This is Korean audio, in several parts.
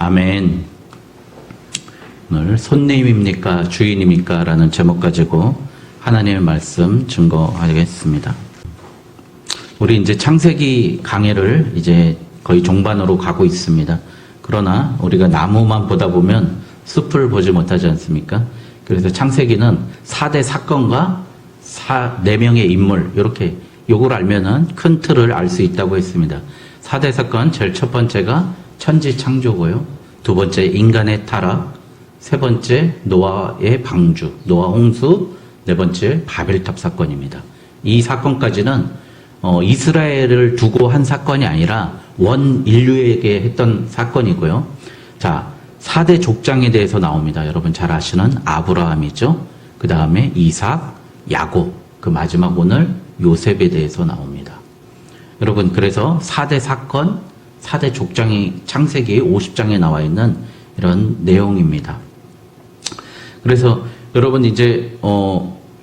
아멘. 오늘 손님입니까 주인입니까 라는 제목 가지고 하나님의 말씀 증거하겠습니다. 우리 이제 창세기 강해를 이제 거의 종반으로 가고 있습니다. 그러나 우리가 나무만 보다 보면 숲을 보지 못하지 않습니까? 그래서 창세기는 4대 사건과 4명의 인물, 이렇게 요걸 알면은 큰 틀을 알 수 있다고 했습니다. 4대 사건, 제일 첫 번째가 천지 창조고요. 두 번째 인간의 타락, 세 번째 노아의 방주, 노아 홍수, 네 번째 바벨탑 사건입니다. 이 사건까지는 이스라엘을 두고 한 사건이 아니라 원 인류에게 했던 사건이고요. 자, 4대 족장에 대해서 나옵니다. 여러분 잘 아시는 아브라함이죠. 그 다음에 이삭, 야곱, 그 마지막 오늘 요셉에 대해서 나옵니다. 여러분 그래서 4대 사건, 4대 족장이 창세기 50장에 나와 있는 이런 내용입니다. 그래서 여러분 이제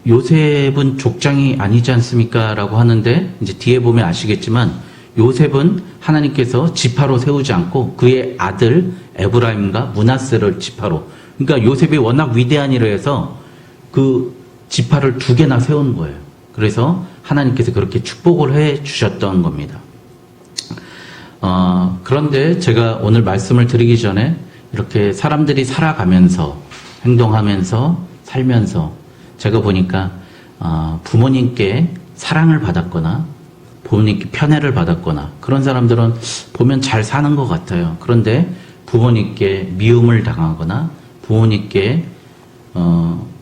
요셉은 족장이 아니지 않습니까? 라고 하는데 이제 뒤에 보면 아시겠지만 요셉은 하나님께서 지파로 세우지 않고 그의 아들 에브라임과 므낫세를 지파로, 그러니까 요셉이 워낙 위대한이라 해서 그 지파를 2개나 세운 거예요. 그래서 하나님께서 그렇게 축복을 해 주셨던 겁니다. 그런데 제가 오늘 말씀을 드리기 전에 이렇게 사람들이 살아가면서 행동하면서 살면서 제가 보니까 부모님께 사랑을 받았거나 부모님께 편애를 받았거나 그런 사람들은 보면 잘 사는 것 같아요. 그런데 부모님께 미움을 당하거나 부모님께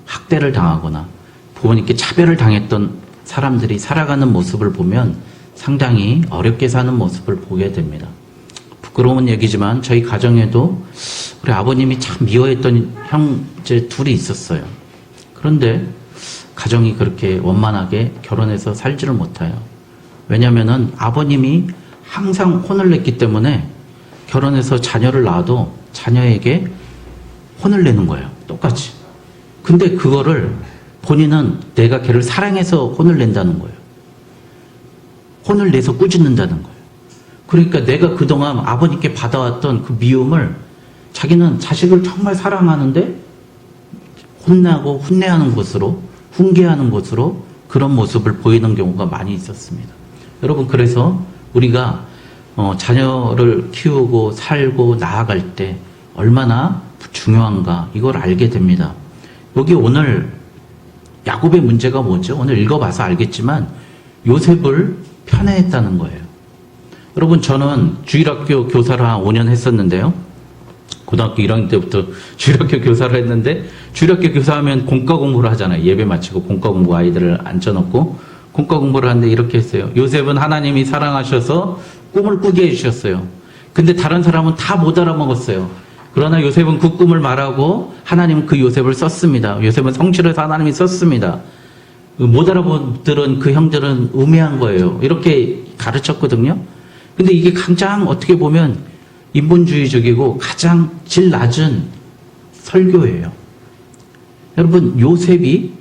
학대를 당하거나 부모님께 차별을 당했던 사람들이 살아가는 모습을 보면 상당히 어렵게 사는 모습을 보게 됩니다. 부끄러운 얘기지만 저희 가정에도 우리 아버님이 참 미워했던 형제 2이 있었어요. 그런데 가정이 그렇게 원만하게 결혼해서 살지를 못해요. 왜냐하면 아버님이 항상 혼을 냈기 때문에 결혼해서 자녀를 낳아도 자녀에게 혼을 내는 거예요. 똑같이. 근데 그거를 본인은 내가 걔를 사랑해서 혼을 낸다는 거예요. 혼을 내서 꾸짖는다는 거예요. 그러니까 내가 그동안 아버님께 받아왔던 그 미움을 자기는 자식을 정말 사랑하는데 혼나고 훈내하는 것으로, 훈계하는 것으로 그런 모습을 보이는 경우가 많이 있었습니다. 여러분 그래서 우리가 자녀를 키우고 살고 나아갈 때 얼마나 중요한가 이걸 알게 됩니다. 여기 오늘 야곱의 문제가 뭐죠? 오늘 읽어봐서 알겠지만 요셉을 편애했다는 거예요. 여러분 저는 주일학교 교사를 한 5년 했었는데요. 고등학교 1학년 때부터 주일학교 교사를 했는데 주일학교 교사하면 공과 공부를 하잖아요. 예배 마치고 공과 공부 아이들을 앉혀놓고 공과 공부를 하는데 이렇게 했어요. 요셉은 하나님이 사랑하셔서 꿈을 꾸게 해주셨어요. 근데 다른 사람은 다 못 알아먹었어요. 그러나 요셉은 그 꿈을 말하고 하나님은 그 요셉을 썼습니다. 요셉은 성실해서 하나님이 썼습니다. 못 알아보들은 그 형들은 우매한 거예요. 이렇게 가르쳤거든요. 근데 이게 가장 어떻게 보면 인본주의적이고 가장 질 낮은 설교예요. 여러분 요셉이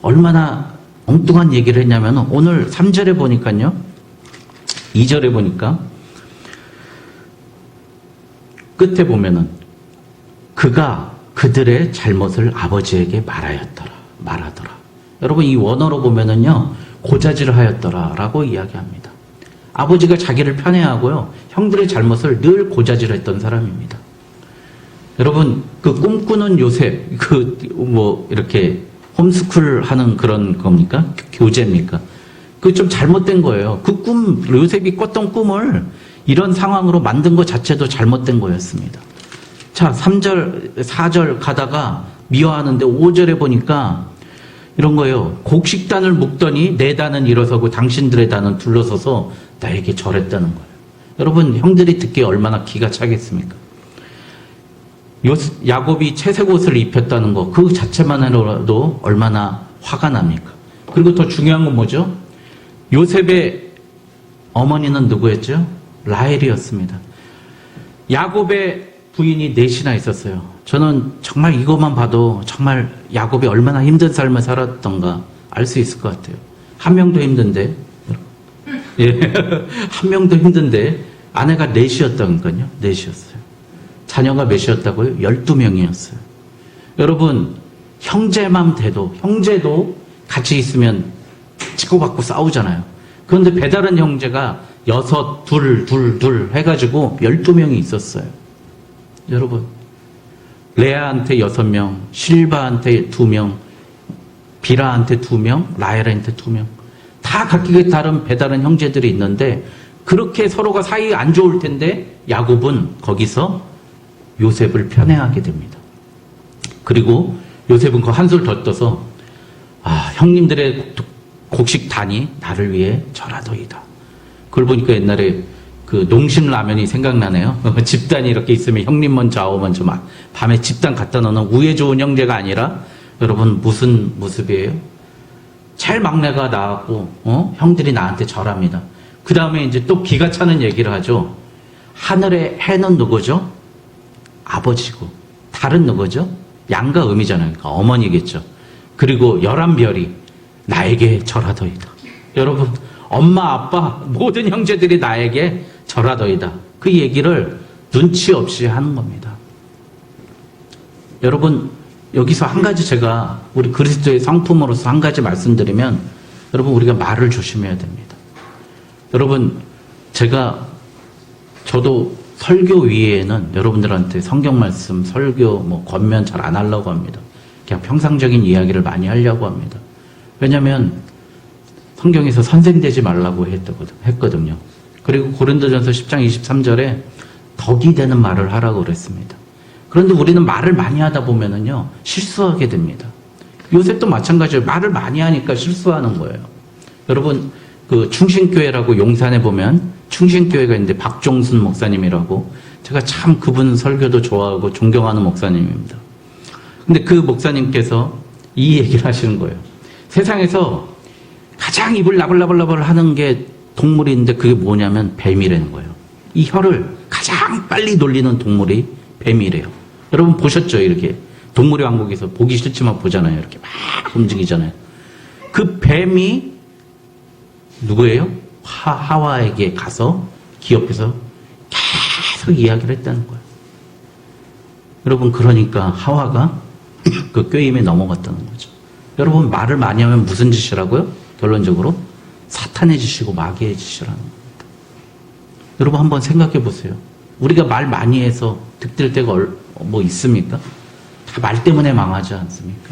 얼마나 엉뚱한 얘기를 했냐면 오늘 3절에 보니까요. 2절에 보니까 끝에 보면은 그가 그들의 잘못을 아버지에게 말하더라. 여러분 이 원어로 보면은요. 고자질을 하였더라 라고 이야기합니다. 아버지가 자기를 편애하고요. 형들의 잘못을 늘 고자질했던 사람입니다. 여러분 그 꿈꾸는 요셉 이렇게 홈스쿨 하는 그런 겁니까? 교재입니까? 그 좀 잘못된 거예요. 그 요셉이 꿨던 꿈을 이런 상황으로 만든 것 자체도 잘못된 거였습니다. 자, 3절, 4절 가다가 미워하는데 5절에 보니까 이런 거예요. 곡식단을 묶더니 내 단은 일어서고 당신들의 단은 둘러서서 나에게 절했다는 거예요. 여러분 형들이 듣기에 얼마나 기가 차겠습니까? 야곱이 채색 옷을 입혔다는 거 그 자체만으로도 얼마나 화가 납니까? 그리고 더 중요한 건 뭐죠? 요셉의 어머니는 누구였죠? 라헬이었습니다. 야곱의 부인이 4이나 있었어요. 저는 정말 이것만 봐도 정말 야곱이 얼마나 힘든 삶을 살았던가 알 수 있을 것 같아요. 한 명도 힘든데, 한 명도 힘든데 아내가 넷이었다니까요. 넷이었어요. 자녀가 몇이었다고요? 12명이었어요. 여러분, 형제만 돼도, 형제도 같이 있으면 치고받고 싸우잖아요. 그런데 배다른 형제가 6, 둘 해가지고 12명이 있었어요. 여러분, 레아한테 6명, 실바한테 2명, 비라한테 2명, 라헬한테 2명. 다 각기 다른 배다른 형제들이 있는데 그렇게 서로가 사이 안 좋을 텐데 야곱은 거기서 요셉을 편애하게 됩니다. 그리고 요셉은 그 한술 더 떠서 형님들의 곡식단이 나를 위해 절하더이다. 그걸 보니까 옛날에 그 농심라면이 생각나네요. 집단이 이렇게 있으면 형님만 좌우만 좀 밤에 집단 갖다 놓는 우애 좋은 형제가 아니라 여러분 무슨 모습이에요? 제일 막내가 나왔고 형들이 나한테 절합니다. 그 다음에 이제 또 기가 차는 얘기를 하죠. 하늘의 해는 누구죠? 아버지고 달은 누구죠? 양과 음이잖아요. 그러니까 어머니겠죠. 그리고 11별이 나에게 절하더이다. 여러분, 엄마, 아빠, 모든 형제들이 나에게 절하더이다. 그 얘기를 눈치 없이 하는 겁니다. 여러분, 여기서 한 가지 제가 우리 그리스도의 성품으로서 한 가지 말씀드리면, 여러분, 우리가 말을 조심해야 됩니다. 여러분, 저도 설교 위에는 여러분들한테 성경 말씀, 설교, 권면 잘 안 하려고 합니다. 그냥 평상적인 이야기를 많이 하려고 합니다. 왜냐면 성경에서 선생 되지 말라고 했거든요. 그리고 고린도전서 10장 23절에 덕이 되는 말을 하라고 그랬습니다. 그런데 우리는 말을 많이 하다 보면은요, 실수하게 됩니다. 요새 또 마찬가지예요. 말을 많이 하니까 실수하는 거예요. 여러분, 그 충신교회라고 용산에 보면 충신교회가 있는데 박종순 목사님이라고, 제가 참 그분 설교도 좋아하고 존경하는 목사님입니다. 근데 그 목사님께서 이 얘기를 하시는 거예요. 세상에서 가장 입을 나불나불나불 하는 게 동물이 있는데 그게 뭐냐면 뱀이라는 거예요. 이 혀를 가장 빨리 돌리는 동물이 뱀이래요. 여러분 보셨죠? 이렇게 동물의 왕국에서 보기 싫지만 보잖아요. 이렇게 막 움직이잖아요. 그 뱀이 누구예요? 하와에게 가서 기업에서 계속 이야기를 했다는 거예요. 여러분, 그러니까 하와가 그 꾀임에 넘어갔다는 거죠. 여러분, 말을 많이 하면 무슨 짓이라고요? 결론적으로 사탄의 짓이고 마귀의 짓이라는 겁니다. 여러분, 한번 생각해 보세요. 우리가 말 많이 해서 득될 때가 뭐 있습니까? 다 말 때문에 망하지 않습니까?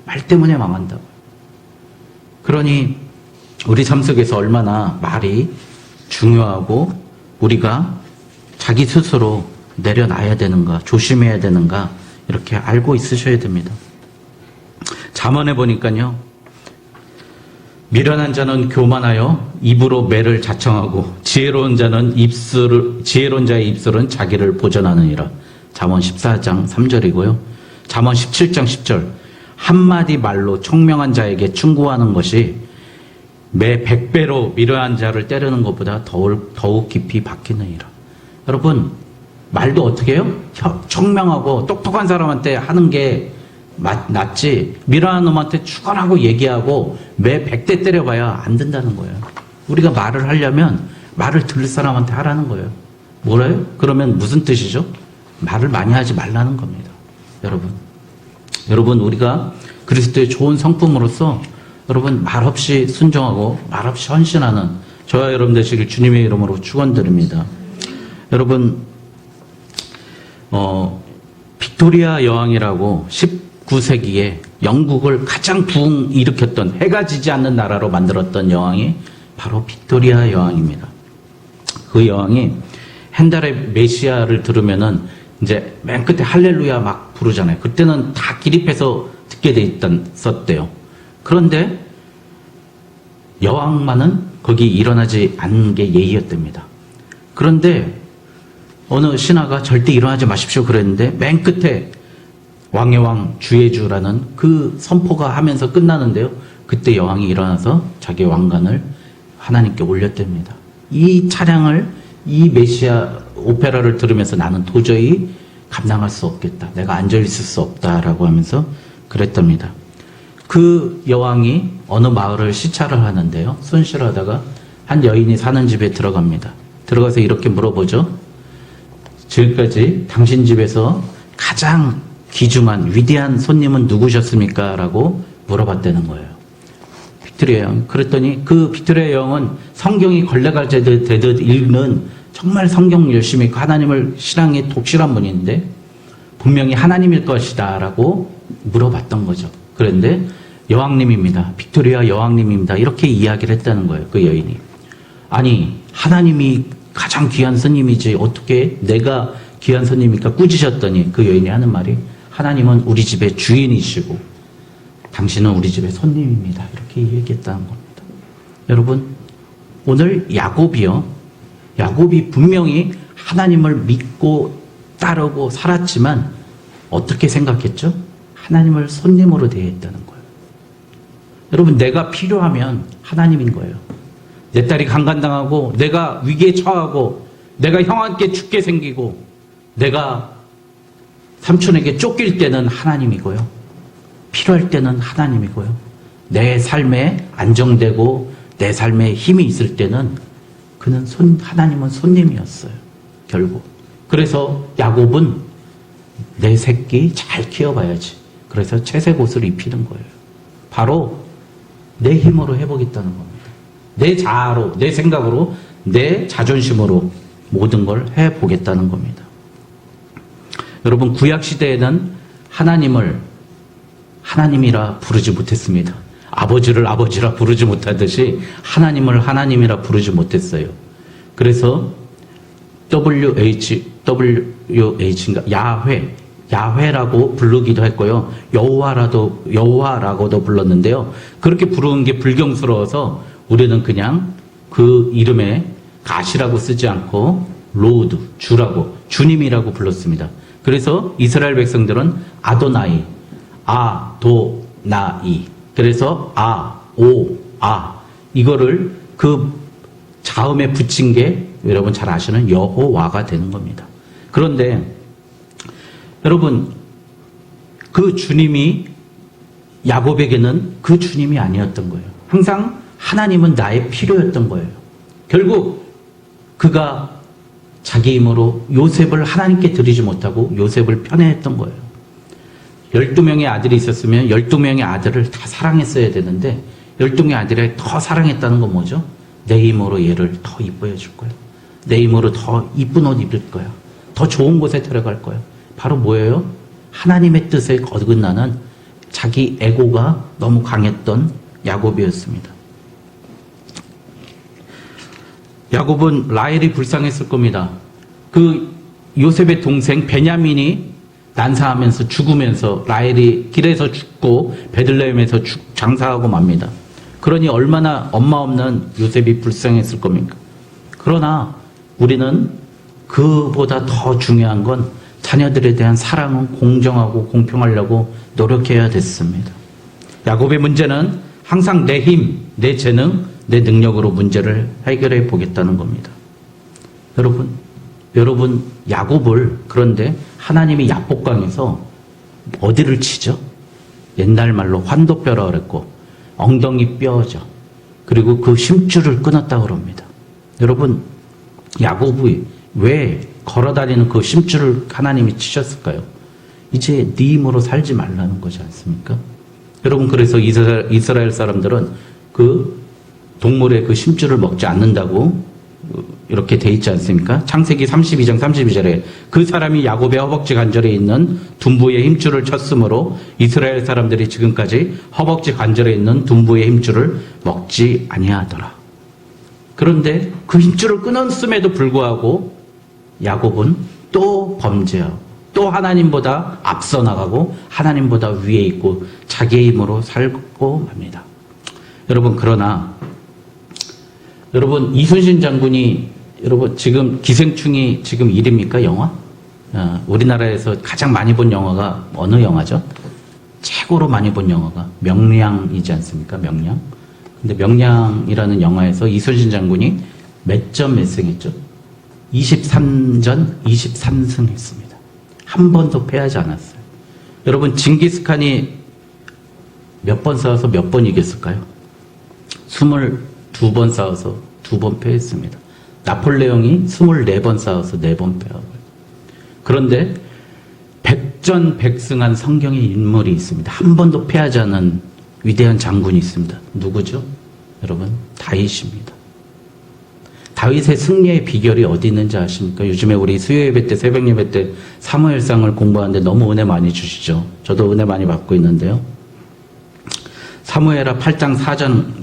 말 때문에 망한다고요. 그러니 우리 삶 속에서 얼마나 말이 중요하고 우리가 자기 스스로 내려놔야 되는가, 조심해야 되는가, 이렇게 알고 있으셔야 됩니다. 잠언에 보니까요, 미련한 자는 교만하여 입으로 매를 자청하고 지혜로운 자의 입술은 자기를 보전하느니라. 잠언 14장 3절이고요. 잠언 17장 10절. 한마디 말로 총명한 자에게 충고하는 것이 매 100배로 미련한 자를 때리는 것보다 더욱 깊이 박히느니라. 여러분, 말도 어떻게 해요? 총명하고 똑똑한 사람한테 하는 게 낫지, 미련한 놈한테 축원하고 얘기하고 매 100대 때려봐야 안 된다는 거예요. 우리가 말을 하려면 말을 들을 사람한테 하라는 거예요. 뭐래요? 그러면 무슨 뜻이죠? 말을 많이 하지 말라는 겁니다. 여러분, 우리가 그리스도의 좋은 성품으로서 여러분 말없이 순종하고 말없이 헌신하는 저와 여러분 되시길 주님의 이름으로 축원드립니다. 여러분, 빅토리아 여왕이라고 19세기에 영국을 가장 부흥 일으켰던, 해가 지지 않는 나라로 만들었던 여왕이 바로 빅토리아 여왕입니다. 그 여왕이 헨델의 메시아를 들으면은 이제 맨 끝에 할렐루야 막 부르잖아요. 그때는 다 기립해서 듣게 돼 있었대요. 그런데 여왕만은 거기 일어나지 않는 게 예의였답니다. 그런데 어느 신하가 절대 일어나지 마십시오 그랬는데 맨 끝에 왕의 왕 주의 주라는 그 선포가 하면서 끝나는데요. 그때 여왕이 일어나서 자기 왕관을 하나님께 올렸답니다. 이 찬양을, 이 메시아 오페라를 들으면서 나는 도저히 감당할 수 없겠다. 내가 앉아있을 수 없다라고 하면서 그랬답니다. 그 여왕이 어느 마을을 시찰을 하는데요. 순실하다가 한 여인이 사는 집에 들어갑니다. 들어가서 이렇게 물어보죠. 지금까지 당신 집에서 가장 귀중한 위대한 손님은 누구셨습니까? 라고 물어봤다는 거예요. 빅토리아 영. 그랬더니 그 빅토리아 영은 성경이 걸레갈채 되듯 읽는 정말 성경 열심히 읽고 하나님을 신앙에 독실한 분인데 분명히 하나님일 것이다 라고 물어봤던 거죠. 그런데 여왕님입니다. 빅토리아 여왕님입니다. 이렇게 이야기를 했다는 거예요. 그 여인이. 아니 하나님이 가장 귀한 손님이지 어떻게 내가 귀한 손님입니까? 꾸짖었더니 그 여인이 하는 말이 하나님은 우리 집의 주인이시고 당신은 우리 집의 손님입니다. 이렇게 얘기했다는 겁니다. 여러분 오늘 야곱이 분명히 하나님을 믿고 따르고 살았지만 어떻게 생각했죠? 하나님을 손님으로 대했다는 거예요. 여러분 내가 필요하면 하나님인 거예요. 내 딸이 강간당하고 내가 위기에 처하고 내가 형한테 죽게 생기고 내가 삼촌에게 쫓길 때는 하나님이고요. 필요할 때는 하나님이고요. 내 삶에 안정되고 내 삶에 힘이 있을 때는 그는 하나님은 손님이었어요. 결국. 그래서 야곱은 내 새끼 잘 키워봐야지. 그래서 채색 옷을 입히는 거예요. 바로 내 힘으로 해보겠다는 겁니다. 내 자아로, 내 생각으로, 내 자존심으로 모든 걸 해보겠다는 겁니다. 여러분 구약시대에는 하나님을 하나님이라 부르지 못했습니다. 아버지를 아버지라 부르지 못하듯이 하나님을 하나님이라 부르지 못했어요. 그래서 WH인가 야훼라고 부르기도 했고요. 여호와라고도 불렀는데요. 그렇게 부르는 게 불경스러워서 우리는 그냥 그 이름에 가시라고 쓰지 않고 로드, 주라고, 주님이라고 불렀습니다. 그래서 이스라엘 백성들은 아도나이, 아도나이. 그래서 이거를 그 자음에 붙인 게 여러분 잘 아시는 여호와가 되는 겁니다. 그런데 여러분 그 주님이 야곱에게는 그 주님이 아니었던 거예요. 항상 하나님은 나의 필요였던 거예요. 결국 그가 자기 힘으로 요셉을 하나님께 드리지 못하고 요셉을 편애했던 거예요. 12명의 아들이 있었으면 12명의 아들을 다 사랑했어야 되는데 12명의 아들을 더 사랑했다는 건 뭐죠? 내 힘으로 얘를 더 이뻐해 줄 거야. 내 힘으로 더 이쁜 옷 입을 거야. 더 좋은 곳에 데려갈 거야. 바로 뭐예요? 하나님의 뜻에 어긋나는 자기 에고가 너무 강했던 야곱이었습니다. 야곱은 라헬이 불쌍했을 겁니다. 그 요셉의 동생 베냐민이 난사하면서 죽으면서 라헬이 길에서 죽고 베들레헴에서 장사하고 맙니다. 그러니 얼마나 엄마 없는 요셉이 불쌍했을 겁니까? 그러나 우리는 그보다 더 중요한 건 자녀들에 대한 사랑은 공정하고 공평하려고 노력해야 됐습니다. 야곱의 문제는 항상 내 힘, 내 재능, 내 능력으로 문제를 해결해 보겠다는 겁니다. 여러분 야곱을 그런데 하나님이 야복강에서 어디를 치죠? 옛날 말로 환도뼈라 그랬고 엉덩이 뼈죠. 그리고 그 심줄을 끊었다고 그럽니다. 여러분 야곱이 왜 걸어다니는 그 심줄을 하나님이 치셨을까요? 이제 네 힘으로 살지 말라는 거지 않습니까? 여러분 그래서 이스라엘 사람들은 그 동물의 그 심줄을 먹지 않는다고 이렇게 돼 있지 않습니까? 창세기 32장 32절에 그 사람이 야곱의 허벅지 관절에 있는 둔부의 힘줄을 쳤으므로 이스라엘 사람들이 지금까지 허벅지 관절에 있는 둔부의 힘줄을 먹지 아니하더라. 그런데 그 힘줄을 끊었음에도 불구하고 야곱은 또 범죄하고 또 하나님보다 앞서 나가고 하나님보다 위에 있고 자기의 힘으로 살고 맙니다. 여러분 이순신 장군이 지금 기생충이 지금 1위입니까 영화? 우리나라에서 가장 많이 본 영화가 어느 영화죠? 최고로 많이 본 영화가 명량이지 않습니까? 명량. 근데 명량이라는 영화에서 이순신 장군이 몇 전 몇 승 했죠? 23전 23승 했습니다. 한 번도 패하지 않았어요. 여러분 징기스칸이 몇 번 싸워서 몇 번 이겼을까요? 22번 싸워서 2번 패했습니다. 나폴레옹이 24번 싸워서 4번 패하고요. 그런데 백전백승한 성경의 인물이 있습니다. 한 번도 패하지 않은 위대한 장군이 있습니다. 누구죠? 여러분, 다윗입니다. 다윗의 승리의 비결이 어디 있는지 아십니까? 요즘에 우리 수요예배 때, 새벽 예배 때 사무엘상을 공부하는데 너무 은혜 많이 주시죠. 저도 은혜 많이 받고 있는데요. 사무엘하 8장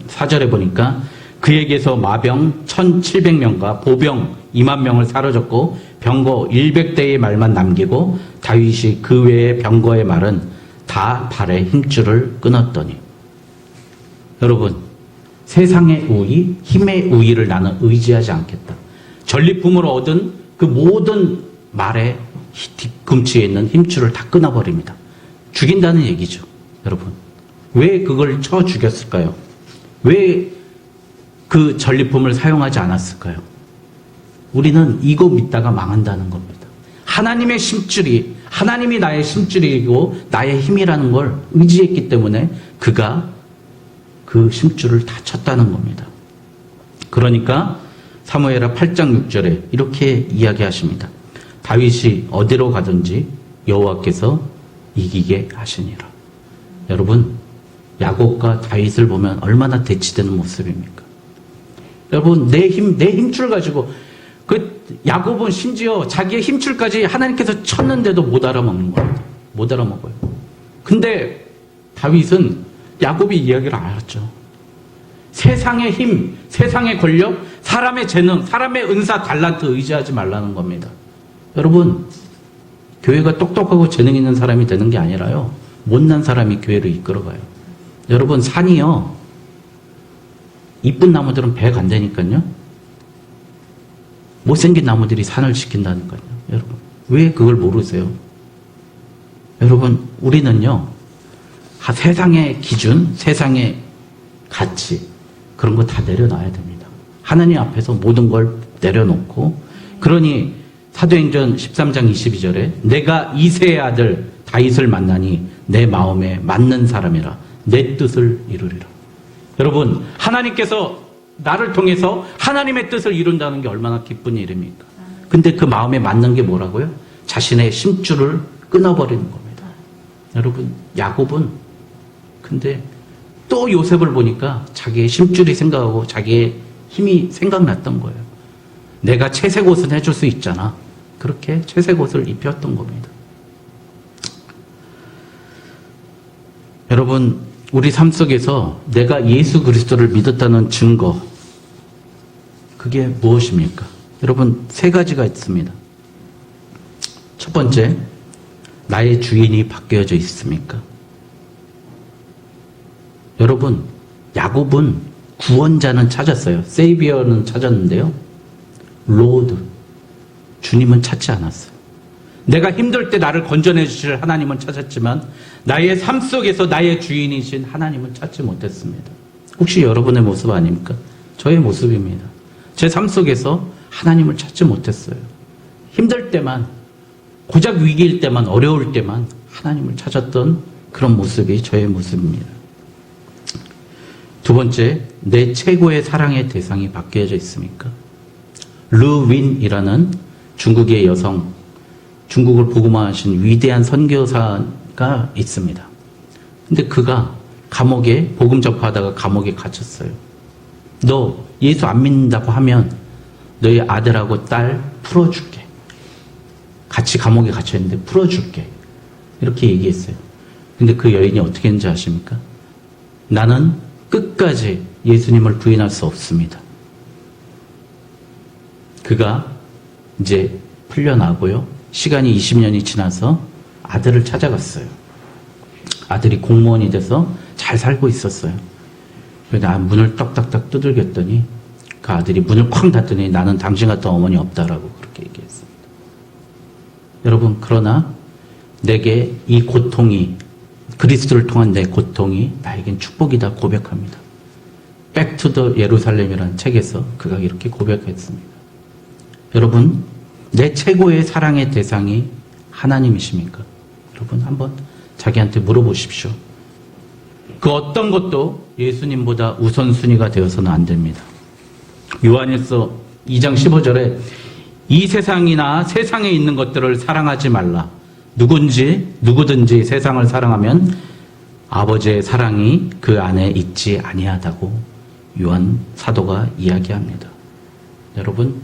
4절에 보니까 그에게서 마병 1700명과 보병 2만 명을 사로잡고 병거 100대의 말만 남기고 다윗이 그 외의 병거의 말은 다 발의 힘줄을 끊었더니. 여러분, 세상의 우위, 힘의 우위를 나는 의지하지 않겠다. 전리품으로 얻은 그 모든 말의 뒤꿈치에 있는 힘줄을 다 끊어버립니다. 죽인다는 얘기죠. 여러분, 왜 그걸 쳐 죽였을까요? 왜 그 전리품을 사용하지 않았을까요? 우리는 이거 믿다가 망한다는 겁니다. 하나님의 심줄이, 하나님이 나의 심줄이고 나의 힘이라는 걸 의지했기 때문에 그가 그 심줄을 다 쳤다는 겁니다. 그러니까 사무엘하 8장 6절에 이렇게 이야기하십니다. 다윗이 어디로 가든지 여호와께서 이기게 하시니라. 여러분, 야곱과 다윗을 보면 얼마나 대치되는 모습입니까? 여러분, 내 힘줄 가지고 그 야곱은 심지어 자기의 힘줄까지 하나님께서 쳤는데도 못 알아먹는 겁니다. 못 알아먹어요. 근데 다윗은 야곱이 이야기를 알았죠. 세상의 힘, 세상의 권력, 사람의 재능, 사람의 은사, 달란트 의지하지 말라는 겁니다. 여러분, 교회가 똑똑하고 재능 있는 사람이 되는 게 아니라요, 못난 사람이 교회를 이끌어가요. 여러분, 산이요, 이쁜 나무들은 배 간다니까요. 못생긴 나무들이 산을 지킨다니까요. 여러분, 왜 그걸 모르세요? 여러분, 우리는요, 세상의 기준, 세상의 가치, 그런 거 다 내려놔야 됩니다. 하나님 앞에서 모든 걸 내려놓고, 그러니 사도행전 13장 22절에 내가 이새의 아들 다윗을 만나니 내 마음에 맞는 사람이라 내 뜻을 이루리라. 여러분, 하나님께서 나를 통해서 하나님의 뜻을 이룬다는 게 얼마나 기쁜 일입니까? 근데 그 마음에 맞는 게 뭐라고요? 자신의 심줄을 끊어버리는 겁니다. 여러분, 야곱은 근데 또 요셉을 보니까 자기의 심줄이 생각하고 자기의 힘이 생각났던 거예요. 내가 채색 옷은 해줄 수 있잖아. 그렇게 채색 옷을 입혔던 겁니다. 여러분, 우리 삶 속에서 내가 예수 그리스도를 믿었다는 증거, 그게 무엇입니까? 여러분, 세 가지가 있습니다. 첫 번째, 나의 주인이 바뀌어져 있습니까? 여러분, 야곱은 구원자는 찾았어요. 세이비어는 찾았는데요, 로드, 주님은 찾지 않았어요. 내가 힘들 때 나를 건져내 주실 하나님은 찾았지만 나의 삶 속에서 나의 주인이신 하나님은 찾지 못했습니다. 혹시 여러분의 모습 아닙니까? 저의 모습입니다. 제 삶 속에서 하나님을 찾지 못했어요. 힘들 때만, 고작 위기일 때만, 어려울 때만 하나님을 찾았던 그런 모습이 저의 모습입니다. 두 번째, 내 최고의 사랑의 대상이 바뀌어져 있습니까? 르윈이라는 중국의 여성, 중국을 복음화하신 위대한 선교사가 있습니다. 근데 그가 감옥에, 복음 접하다가 감옥에 갇혔어요. 너 예수 안 믿는다고 하면 너희 아들하고 딸 풀어줄게. 같이 감옥에 갇혀있는데 풀어줄게. 이렇게 얘기했어요. 근데 그 여인이 어떻게 했는지 아십니까? 나는 끝까지 예수님을 부인할 수 없습니다. 그가 이제 풀려나고요, 시간이 20년이 지나서 아들을 찾아갔어요. 아들이 공무원이 돼서 잘 살고 있었어요. 그래서 문을 떡딱딱 두들겼더니 그 아들이 문을 쾅 닫더니 나는 당신 같은 어머니 없다라고 그렇게 얘기했습니다. 여러분, 그러나 내게 이 고통이, 그리스도를 통한 내 고통이 나에겐 축복이다 고백합니다. Back to the 예루살렘이라는 책에서 그가 이렇게 고백했습니다. 여러분, 내 최고의 사랑의 대상이 하나님이십니까? 여러분, 한번 자기한테 물어보십시오. 그 어떤 것도 예수님보다 우선순위가 되어서는 안 됩니다. 요한일서 2장 15절에 이 세상이나 세상에 있는 것들을 사랑하지 말라. 누구든지 세상을 사랑하면 아버지의 사랑이 그 안에 있지 아니하다고 요한 사도가 이야기합니다. 여러분,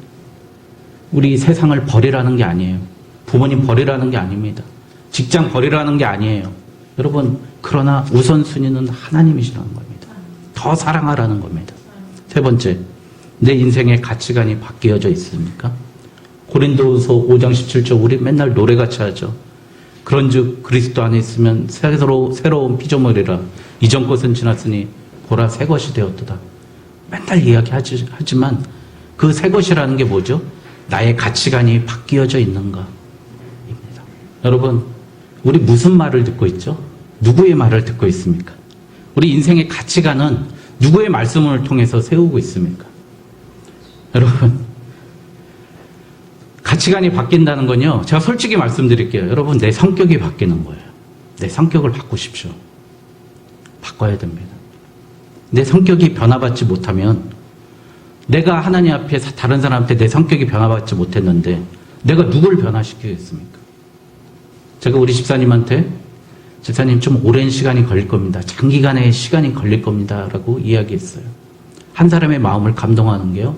우리 세상을 버리라는 게 아니에요. 부모님 버리라는 게 아닙니다. 직장 버리라는 게 아니에요. 여러분, 그러나 우선순위는 하나님이시라는 겁니다. 더 사랑하라는 겁니다. 세 번째, 내 인생의 가치관이 바뀌어져 있습니까? 고린도후서 5장 17절 우리 맨날 노래같이 하죠. 그런즉 그리스도 안에 있으면 새로운 피조물이라 이전 것은 지났으니 보라 새 것이 되었도다. 맨날 이야기하지만 그 새 것이라는 게 뭐죠? 나의 가치관이 바뀌어져 있는가입니다. 여러분, 우리 무슨 말을 듣고 있죠? 누구의 말을 듣고 있습니까? 우리 인생의 가치관은 누구의 말씀을 통해서 세우고 있습니까? 여러분, 가치관이 바뀐다는 건요, 제가 솔직히 말씀드릴게요. 여러분, 내 성격이 바뀌는 거예요. 내 성격을 바꾸십시오. 바꿔야 됩니다. 내 성격이 변화받지 못하면 내가 하나님 앞에 다른 사람한테 내 성격이 변화받지 못했는데 내가 누굴 변화시키겠습니까? 제가 우리 집사님한테 집사님 좀 오랜 시간이 걸릴 겁니다. 장기간의 시간이 걸릴 겁니다. 라고 이야기했어요. 한 사람의 마음을 감동하는 게요,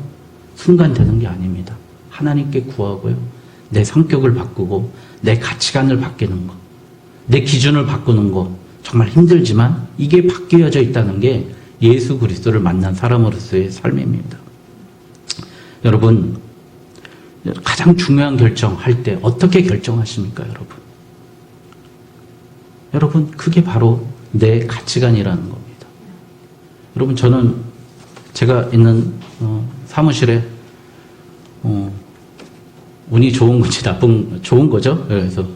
순간 되는 게 아닙니다. 하나님께 구하고요, 내 성격을 바꾸고 내 가치관을 바뀌는 것, 내 기준을 바꾸는 것 정말 힘들지만 이게 바뀌어져 있다는 게 예수 그리스도를 만난 사람으로서의 삶입니다. 여러분, 가장 중요한 결정할 때 어떻게 결정하십니까, 여러분? 여러분, 그게 바로 내 가치관이라는 겁니다. 여러분, 저는 제가 있는 사무실에 운이 좋은 건지 좋은 거죠. 그래서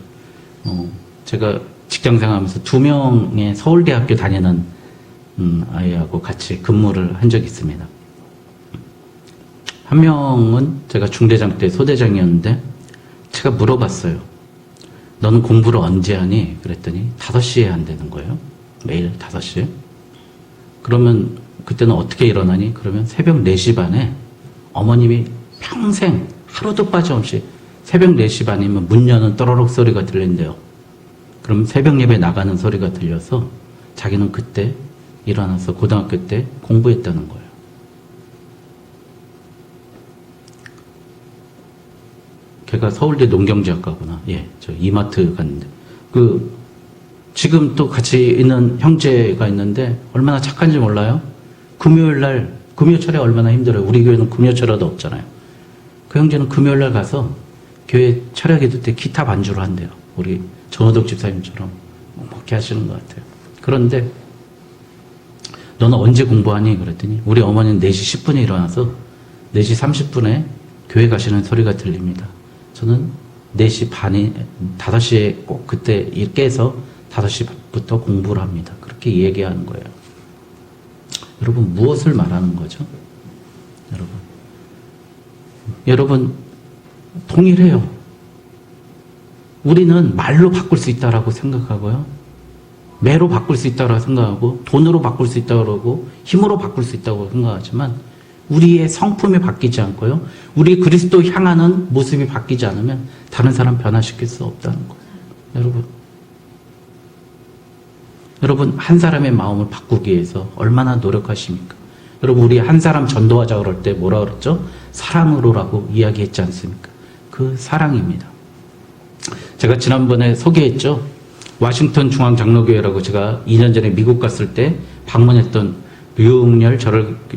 제가 직장생활하면서 2명의 서울대학교 다니는 아이하고 같이 근무를 한 적이 있습니다. 한 명은 제가 중대장 때 소대장이었는데 제가 물어봤어요. 너는 공부를 언제 하니? 그랬더니 5시에 한다는 거예요. 매일 5시에. 그러면 그때는 어떻게 일어나니? 그러면 새벽 4시 반에 어머님이 평생 하루도 빠짐없이 새벽 4시 반이면 문 여는 또로록 소리가 들린대요. 그럼 새벽 예배 나가는 소리가 들려서 자기는 그때 일어나서 고등학교 때 공부했다는 거예요. 걔가 서울대 농경제학과구나. 예, 저 이마트 갔는데. 지금 또 같이 있는 형제가 있는데 얼마나 착한지 몰라요? 금요철에 얼마나 힘들어요. 우리 교회는 금요철에도 없잖아요. 그 형제는 금요일날 가서 교회 철야기도 때 기타 반주를 한대요. 우리 정호덕 집사님처럼 그렇게 하시는 것 같아요. 그런데 너는 언제 공부하니? 그랬더니 우리 어머니는 4시 10분에 일어나서 4시 30분에 교회 가시는 소리가 들립니다. 저는 4시 반에 5시에 꼭 그때 깨서 5시부터 공부를 합니다. 그렇게 얘기하는 거예요. 여러분, 무엇을 말하는 거죠? 여러분, 동일해요. 우리는 말로 바꿀 수 있다라고 생각하고요, 매로 바꿀 수 있다고 생각하고, 돈으로 바꿀 수 있다고 그러고, 힘으로 바꿀 수 있다고 생각하지만 우리의 성품이 바뀌지 않고요, 우리 그리스도 향하는 모습이 바뀌지 않으면 다른 사람 변화시킬 수 없다는 거예요. 여러분, 한 사람의 마음을 바꾸기 위해서 얼마나 노력하십니까? 여러분, 우리 한 사람 전도하자 그럴 때 뭐라 그랬죠? 사랑으로라고 이야기했지 않습니까? 그 사랑입니다. 제가 지난번에 소개했죠? 워싱턴 중앙장로교회라고 제가 2년 전에 미국 갔을 때 방문했던 류웅열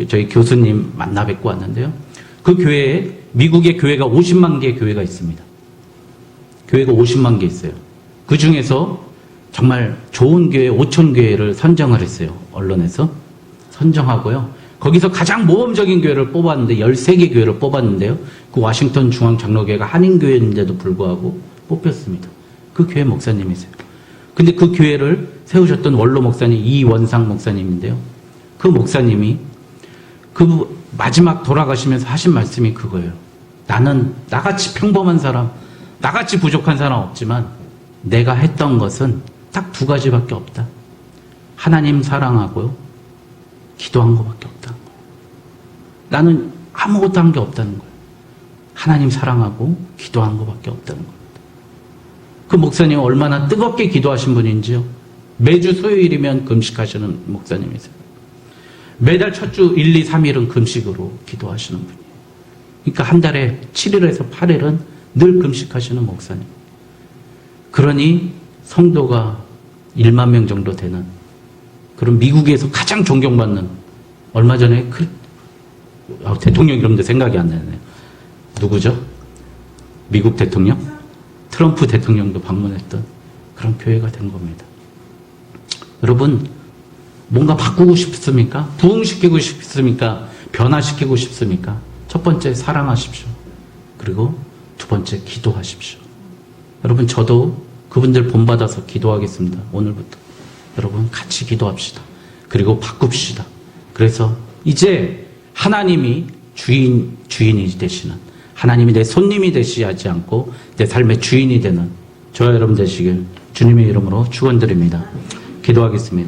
저희 교수님 만나 뵙고 왔는데요. 그 교회에, 미국의 교회가 50만 개의 교회가 있습니다. 교회가 50만 개 있어요. 그 중에서 정말 좋은 교회 5,000교회를 선정을 했어요. 언론에서 선정하고요. 거기서 가장 모범적인 교회를 뽑았는데 13개 교회를 뽑았는데요. 그 워싱턴 중앙장로교회가 한인교회인데도 불구하고 뽑혔습니다. 그 교회 목사님이세요. 근데 그 교회를 세우셨던 원로 목사님 이원상 목사님인데요. 그 목사님이 그 마지막 돌아가시면서 하신 말씀이 그거예요. 나는 나같이 평범한 사람, 나같이 부족한 사람 없지만 내가 했던 것은 딱 2가지밖에 없다. 하나님 사랑하고요, 기도한 것밖에 없다는 거예요. 나는 아무것도 한 게 없다는 거예요. 하나님 사랑하고 기도하는 것밖에 없다는 겁니다. 그 목사님 얼마나 뜨겁게 기도하신 분인지요. 매주 수요일이면 금식하시는 목사님이세요. 매달 첫 주 1, 2, 3일은 금식으로 기도하시는 분이에요. 그러니까 한 달에 7일에서 8일은 늘 금식하시는 목사님. 그러니 성도가 1만 명 정도 되는 그런 미국에서 가장 존경받는 얼마 전에 대통령 이름도 생각이 안 나네요. 누구죠? 미국 대통령? 트럼프 대통령도 방문했던 그런 교회가 된 겁니다. 여러분, 뭔가 바꾸고 싶습니까? 부흥시키고 싶습니까? 변화시키고 싶습니까? 첫 번째, 사랑하십시오. 그리고 두 번째, 기도하십시오. 여러분, 저도 그분들 본받아서 기도하겠습니다. 오늘부터. 여러분, 같이 기도합시다. 그리고 바꿉시다. 그래서 이제 하나님이 주인이 되시는, 하나님이 내 손님이 되시지 않고 내 삶의 주인이 되는 저와 여러분 되시길 주님의 이름으로 축원드립니다. 기도하겠습니다.